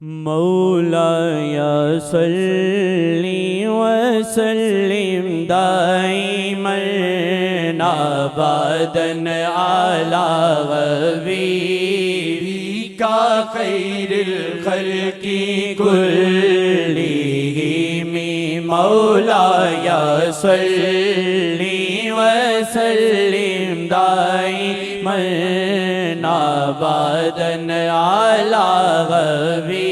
مولاي صل وسلم دائما ابدا على حبيبك خير الخلق كلهم مولاي صل وسلم دائما ابدا على حبيبك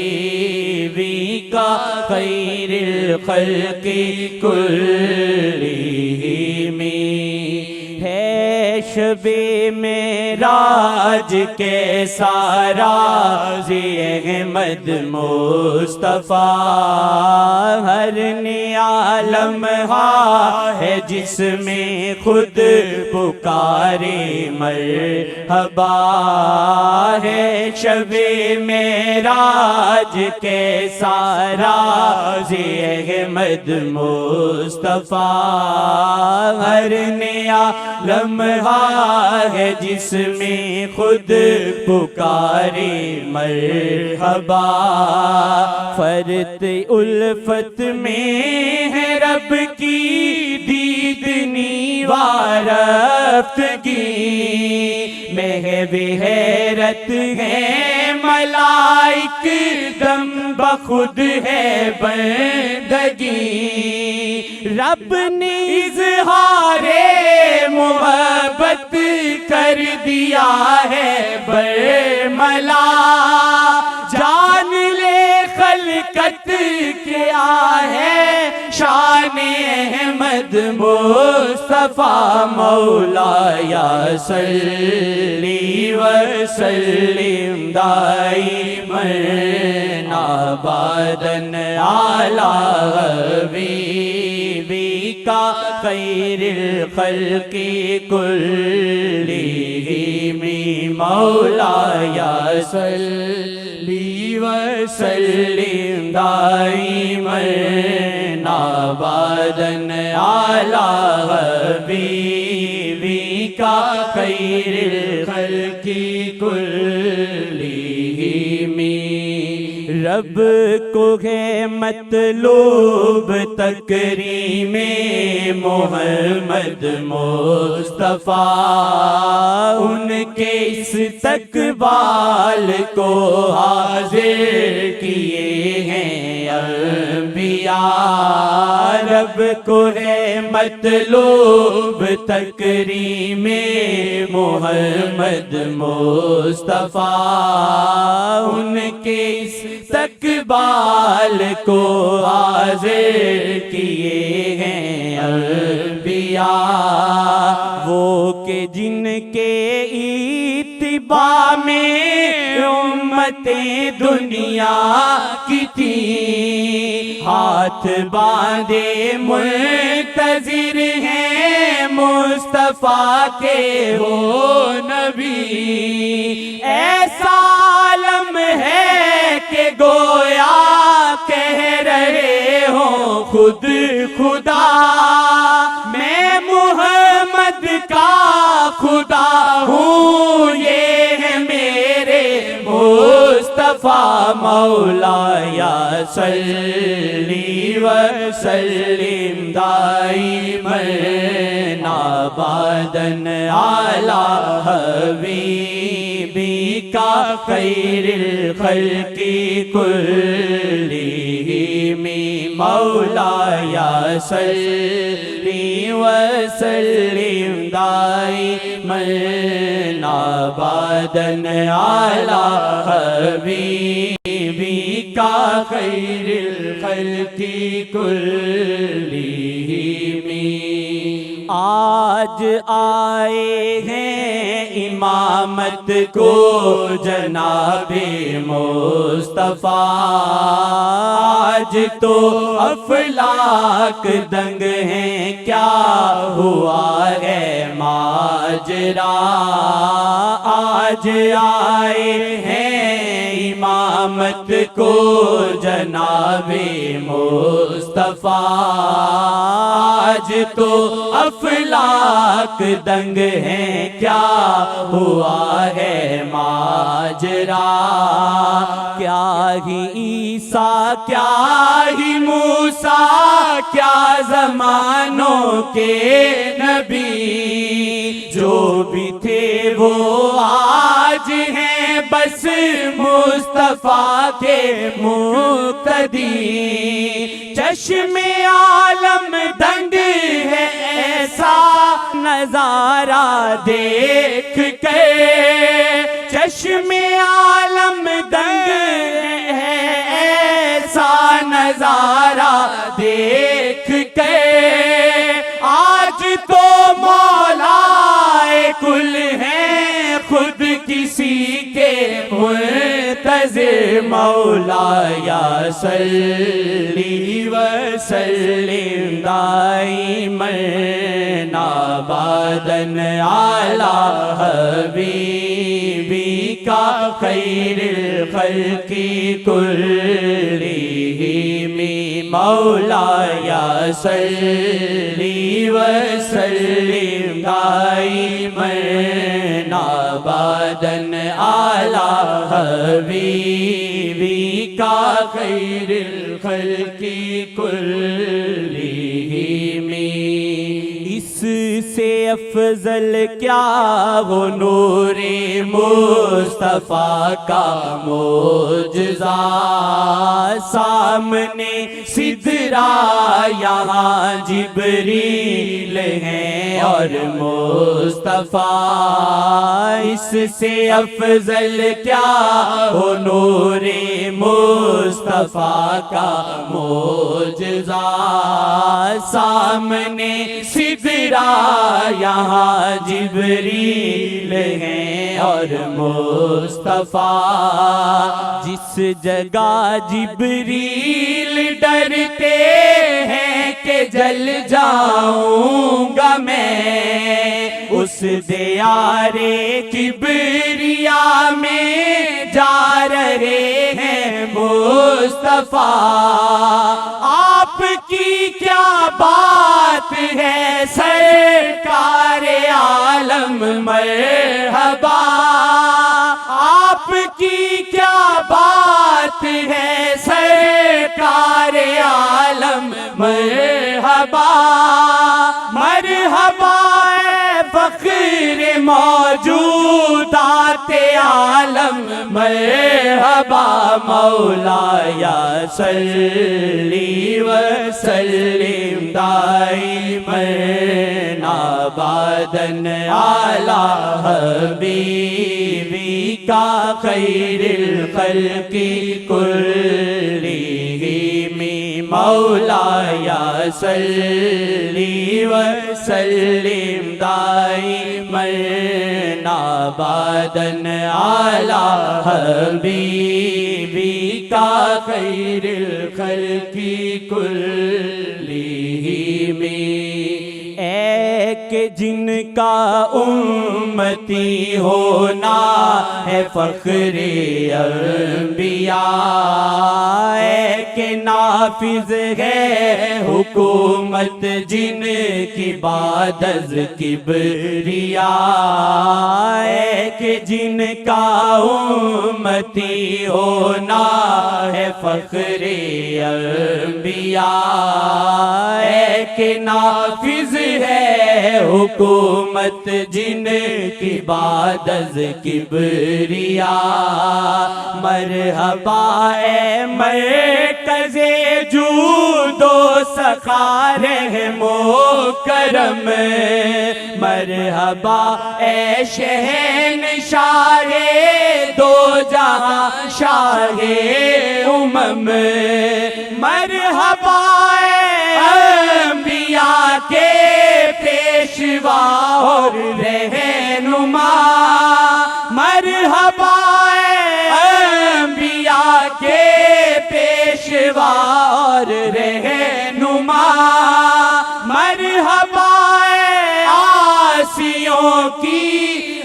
خير الخلق كلهم ہے شب معراج کے سارا احمد مصطفیٰ ہر نیا لمحہ ہے جس میں خود پکارے مرحبا ہے شب معراج کے سارا احمد مصطفیٰ ہر نیا لمحہ ہے جس میں خود پکارے مرحبا فرت الفت میں ہے رب کی دیدنی وارفتگی محو حیرت ہے ملائک دم بخود ہے بندگی رب نے اظہار محبت کر دیا ہے برملا جان لے خلقت کیا ہے شان احمد مصطفیٰ مولاي صل وسلم دائما ابدا على حبيبك خير الخلق كلهم مولاي صل وسلم دائما ابدا على حبيبك خير الخلق كلهم رب کو ہے مطلوب تکریم محمد مصطفیٰ ان کے استقبال کو حاضر کیے ہیں انبیاء رب کو ہے مطلوب تکریم محمد مصطفیٰ ان کے استقبال کو حاضر کیے ہیں انبیاء وہ کہ جن کے اتباع میں امتیں دنیا کی تھی ہاتھ باندھے منتظر ہیں مصطفیٰ کے وہ نبی ایسا عالم ہے کہ گویا کہہ رہے ہوں خود خدا میں محمد کا خدا ہوں یہ ہے میرے مصطفیٰ مولاي صل وسلم دائما ابدا على حبيبك خير الخلق كلهم مولاي صل وسلم دائما ابدا على حبيبك خير الخلق كلهم آج آئے ہیں امامت کو جناب مصطفیٰ آج تو افلاک دنگ ہیں کیا ہوا ہے ماجرا آج آئے ہیں امامت کو جناب مصطفیٰ، آج تو افلاک دنگ ہیں، کیا ہوا ہے ماجرا؟ کیا ہی عیسیٰ، کیا ہی موسیٰ، کیا زمانوں کے نبی، جو بھی تھے وہ آج ہیں بس مصطفیٰ کے مقتدی۔ چشم عالم دنگ ہے ایسا نظارہ دیکھ کے، چشم عالم دنگ ہے ایسا نظارہ دیکھ کے، آج تو مولا کل ہیں خود کسی کے منتظر، مولا یا صلی وسلم دائما ابدا علی حبیبی کا خیر الخلق کلہم، مولا یا صلی وسلم دائما ابدا علی حبیبی کا خیر الخلق کلہم۔ اس سے افضل کیا ہو نور مصطفیٰ کا معجزہ، سامنے سدرا یہاں جبریل ہیں اور مصطفیٰ، اس سے افضل کیا ہو نور مصطفیٰ کا معجزہ، سامنے سدرا یہاں جبریل ہیں اور مصطفیٰ، جس جگہ جبریل ڈرتے ہیں کہ جل جاؤں گا میں، اس دیار کبریا میں جا رہے ہیں مصطفیٰ، آپ کی کیا بات ہے سرکار عالم مرحبا، آپ کی کیا بات ہے سرکار عالم مرحبا، مرحبا اے فخر موجودات عالم مرحبا، مولا یا صلی وسلم دائما ابدا علی حبیبی کا خیر الخلق کلہم، مولا یا صلی وسلم دائما ابدا علی حبیبی کا خیر الخلق کلہم۔ ایک جن کا امتی ہونا ہے فخر انبیاء، ایک نافذ ہے حکومت جن کی بعد از کبریا، ایک جن کا امتی ہونا ہے فخر انبیاء، ایک نافذ ہے حکومت جن کی بعد از کبریا، مرحبا اے مرکز جود و سخا رحم و کرم، مرحبا اے شہنشاہ دو جہاں شاہ امم، مرحبا انبیاء کے پیشوا اور رہنما، مرحبا انبیاء کے پیشوا اور رہنما، مرحبا عاصیوں کی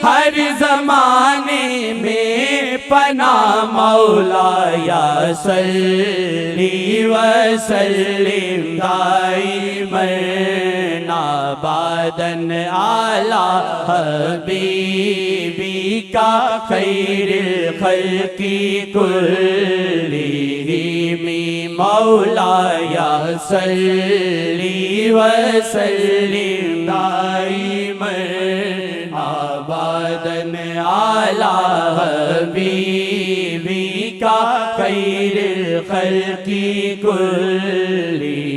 ہر زمانے میں سیدنا مولاي صل وسلم دائما ابدا على حبيبك خير الخلق كلهم مولاي صل وسلم دائما ابدا على حبيبك خير الخلق كلهم